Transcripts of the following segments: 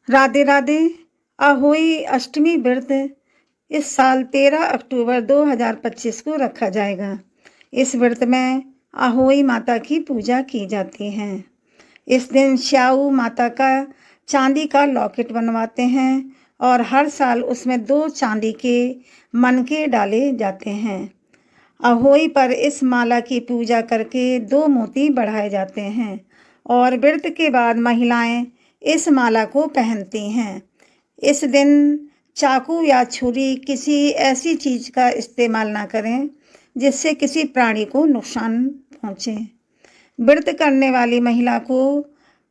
राधे राधे। अहोई अष्टमी व्रत इस साल 13 अक्टूबर 2025 को रखा जाएगा। इस व्रत में अहोई माता की पूजा की जाती है। इस दिन श्याऊ माता का चांदी का लॉकेट बनवाते हैं और हर साल उसमें 2 चांदी के मनके डाले जाते हैं। अहोई पर इस माला की पूजा करके 2 मोती बढ़ाए जाते हैं और व्रत के बाद महिलाएं इस माला को पहनती हैं। इस दिन चाकू या छुरी किसी ऐसी चीज़ का इस्तेमाल ना करें जिससे किसी प्राणी को नुकसान पहुँचे। व्रत करने वाली महिला को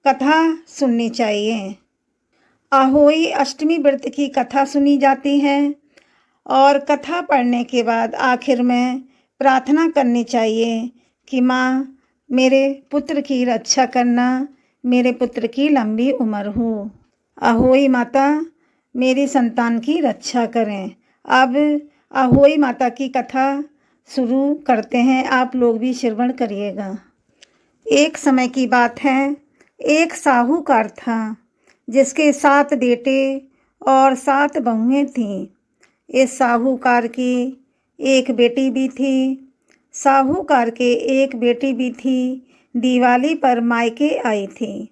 कथा सुननी चाहिए। अहोई अष्टमी व्रत की कथा सुनी जाती है और कथा पढ़ने के बाद आखिर में प्रार्थना करनी चाहिए कि माँ मेरे पुत्र की रक्षा करना, मेरे पुत्र की लंबी उम्र हो। अहोई माता मेरी संतान की रक्षा करें। अब अहोई माता की कथा शुरू करते हैं, आप लोग भी श्रवण करिएगा। एक समय की बात है, एक साहूकार था जिसके 7 बेटे और 7 बहुएं थीं। इस साहूकार की एक बेटी भी थी। साहूकार के एक बेटी भी थी, दिवाली पर मायके आई थी।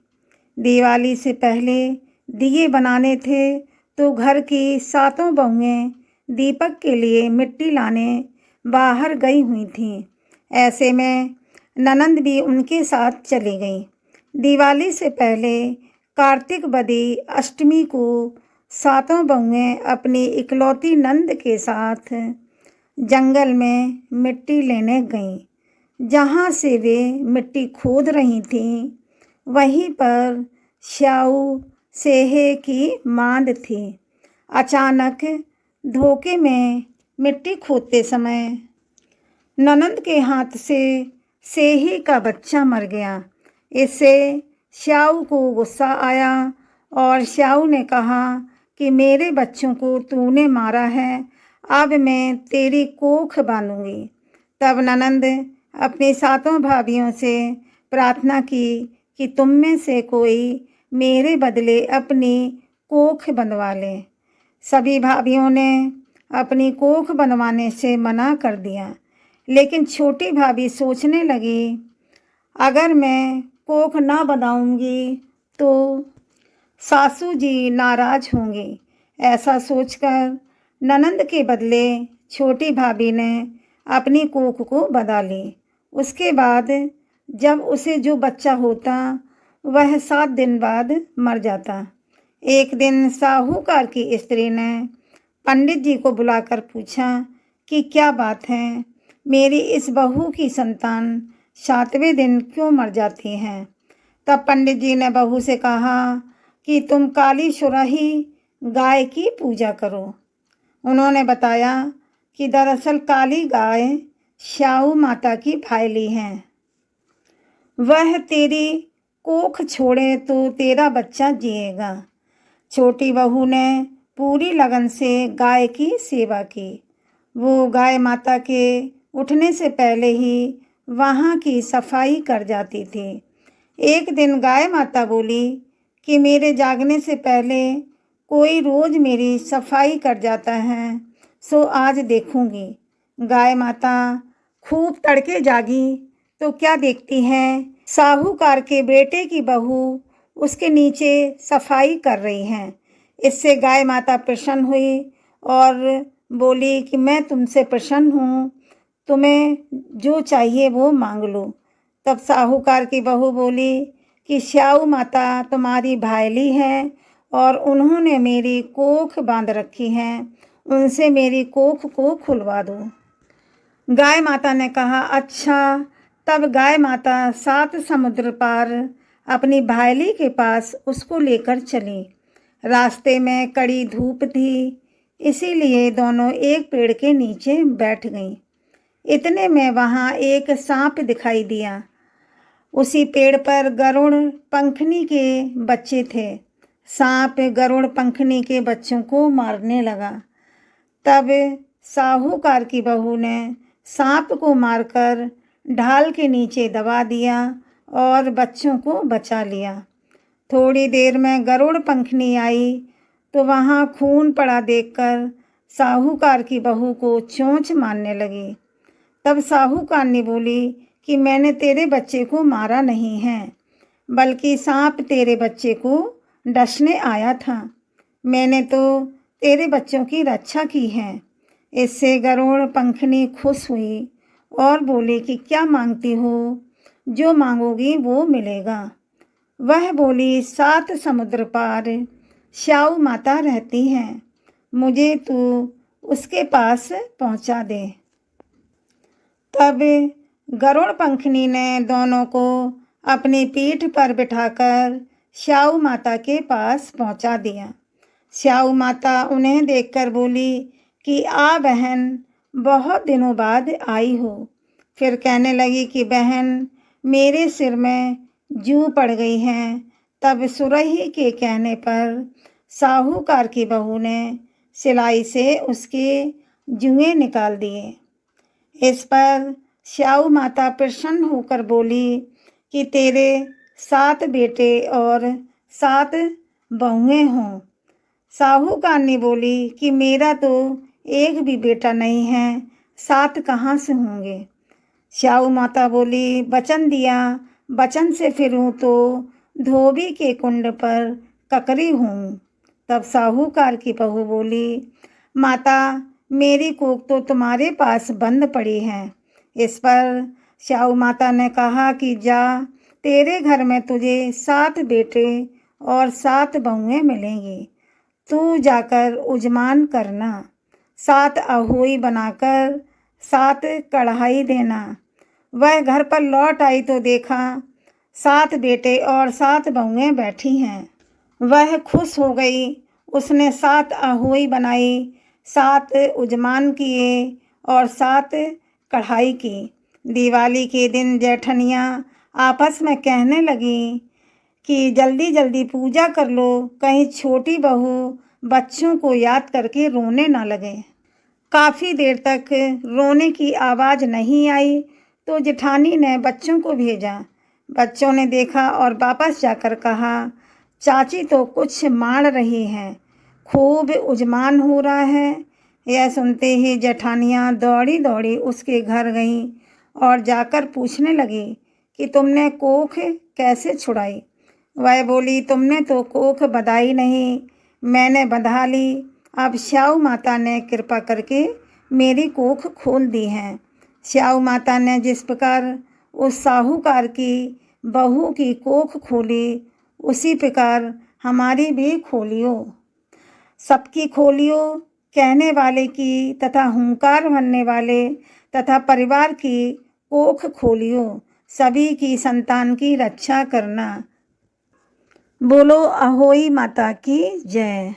दिवाली से पहले दिए बनाने थे तो घर की 7 बहुएं दीपक के लिए मिट्टी लाने बाहर गई हुई थीं। ऐसे में ननंद भी उनके साथ चली गई। दिवाली से पहले कार्तिक बदी अष्टमी को 7 बहुएं अपनी इकलौती नंद के साथ जंगल में मिट्टी लेने गईं। जहाँ से वे मिट्टी खोद रही थीं वहीं पर श्याऊ सेहे की मांद थी। अचानक धोखे में मिट्टी खोदते समय ननंद के हाथ से सेही का बच्चा मर गया। इससे श्याऊ को गुस्सा आया और श्याऊ ने कहा कि मेरे बच्चों को तूने मारा है, अब मैं तेरी कोख बांधूंगी। तब ननंद अपनी 7 भाभियों से प्रार्थना की कि तुम में से कोई मेरे बदले अपनी कोख बंधवा ले। सभी भाभियों ने अपनी कोख बंधवाने से मना कर दिया, लेकिन छोटी भाभी सोचने लगी, अगर मैं कोख ना बंधाऊंगी तो सासू जी नाराज होंगी। ऐसा सोचकर ननंद के बदले छोटी भाभी ने अपनी कोख को बंधा ली। उसके बाद जब उसे जो बच्चा होता वह 7 दिन बाद मर जाता। एक दिन साहूकार की स्त्री ने पंडित जी को बुलाकर पूछा कि क्या बात है, मेरी इस बहू की संतान 7वें दिन क्यों मर जाती है। तब पंडित जी ने बहू से कहा कि तुम काली सुरही गाय की पूजा करो। उन्होंने बताया कि दरअसल काली गाय श्याऊ माता की भायली है। वह तेरी कोख छोड़े तो तेरा बच्चा जिएगा। छोटी बहू ने पूरी लगन से गाय की सेवा की। वो गाय माता के उठने से पहले ही वहाँ की सफाई कर जाती थी। एक दिन गाय माता बोली कि मेरे जागने से पहले कोई रोज़ मेरी सफाई कर जाता है, सो आज देखूंगी। गाय माता खूब तड़के जागी तो क्या देखती है, साहूकार के बेटे की बहू उसके नीचे सफाई कर रही है। इससे गाय माता प्रसन्न हुई और बोली कि मैं तुमसे प्रसन्न हूँ, तुम्हें जो चाहिए वो मांग लो। तब साहूकार की बहू बोली कि श्याऊ माता तुम्हारी भायली है और उन्होंने मेरी कोख बांध रखी है, उनसे मेरी कोख को खुलवा दो। गाय माता ने कहा अच्छा। तब गाय माता 7 समुद्र पार अपनी भायली के पास उसको लेकर चली। रास्ते में कड़ी धूप थी, इसीलिए दोनों एक पेड़ के नीचे बैठ गईं। इतने में वहाँ एक सांप दिखाई दिया। उसी पेड़ पर गरुड़ पंखनी के बच्चे थे। सांप गरुड़ पंखनी के बच्चों को मारने लगा। तब साहूकार की बहू ने सांप को मारकर ढाल के नीचे दबा दिया और बच्चों को बचा लिया। थोड़ी देर में गरुड़ पंखनी आई तो वहाँ खून पड़ा देखकर साहूकार की बहू को चोंच मारने लगी। तब साहूकार ने बोली कि मैंने तेरे बच्चे को मारा नहीं है, बल्कि सांप तेरे बच्चे को डसने आया था। मैंने तो तेरे बच्चों की रक्षा की है। इससे गरुड़ पंखनी खुश हुई और बोली कि क्या मांगती हो? जो मांगोगी वो मिलेगा। वह बोली 7 समुद्र पार स्याऊ माता रहती हैं, मुझे तू उसके पास पहुंचा दे। तब गरुड़ पंखनी ने दोनों को अपनी पीठ पर बिठाकर स्याऊ माता के पास पहुंचा दिया। स्याऊ माता उन्हें देखकर बोली कि आ बहन, बहुत दिनों बाद आई हो। फिर कहने लगी कि बहन, मेरे सिर में जूं पड़ गई हैं। तब सुरही के कहने पर साहूकार की बहू ने सिलाई से उसके जुएं निकाल दिए। इस पर स्याऊ माता प्रसन्न होकर बोली कि तेरे 7 बेटे और 7 बहुएं हों। साहूकार ने बोली कि मेरा तो एक भी बेटा नहीं है, 7 कहाँ से होंगे। स्याऊ माता बोली, वचन दिया, वचन से फिरूं तो धोबी के कुंड पर ककरी हूँ। तब साहूकार की बहू बोली, माता, मेरी कोख तो तुम्हारे पास बंद पड़ी है। इस पर स्याऊ माता ने कहा कि जा, तेरे घर में तुझे 7 बेटे और 7 बहुएं मिलेंगी। तू जाकर उजमान करना, 7 अहोई बनाकर 7 कढ़ाई देना। वह घर पर लौट आई तो देखा 7 बेटे और 7 बहुएं बैठी हैं। वह खुश हो गई। उसने 7 अहोई बनाई, 7 उजमान किए और 7 कढ़ाई की। दिवाली के दिन जेठनियाँ आपस में कहने लगी कि जल्दी जल्दी पूजा कर लो, कहीं छोटी बहू बच्चों को याद करके रोने ना लगे। काफ़ी देर तक रोने की आवाज़ नहीं आई तो जेठानी ने बच्चों को भेजा। बच्चों ने देखा और वापस जाकर कहा, चाची तो कुछ मार रही हैं, खूब उजमान हो रहा है। यह सुनते ही जेठानियाँ दौड़ी दौड़ी उसके घर गईं और जाकर पूछने लगी कि तुमने कोख कैसे छुड़ाई। वह बोली, तुमने तो कोख बंधाई नहीं, मैंने बंधा ली। अब स्याऊ माता ने कृपा करके मेरी कोख खोल दी है। स्याऊ माता ने जिस प्रकार उस साहूकार की बहू की कोख खोली, उसी प्रकार हमारी भी खोलियो, सबकी खोलियो। कहने वाले की तथा हुंकार भरने वाले तथा परिवार की कोख खोलियो, सभी की संतान की रक्षा करना। बोलो अहोई माता की जय।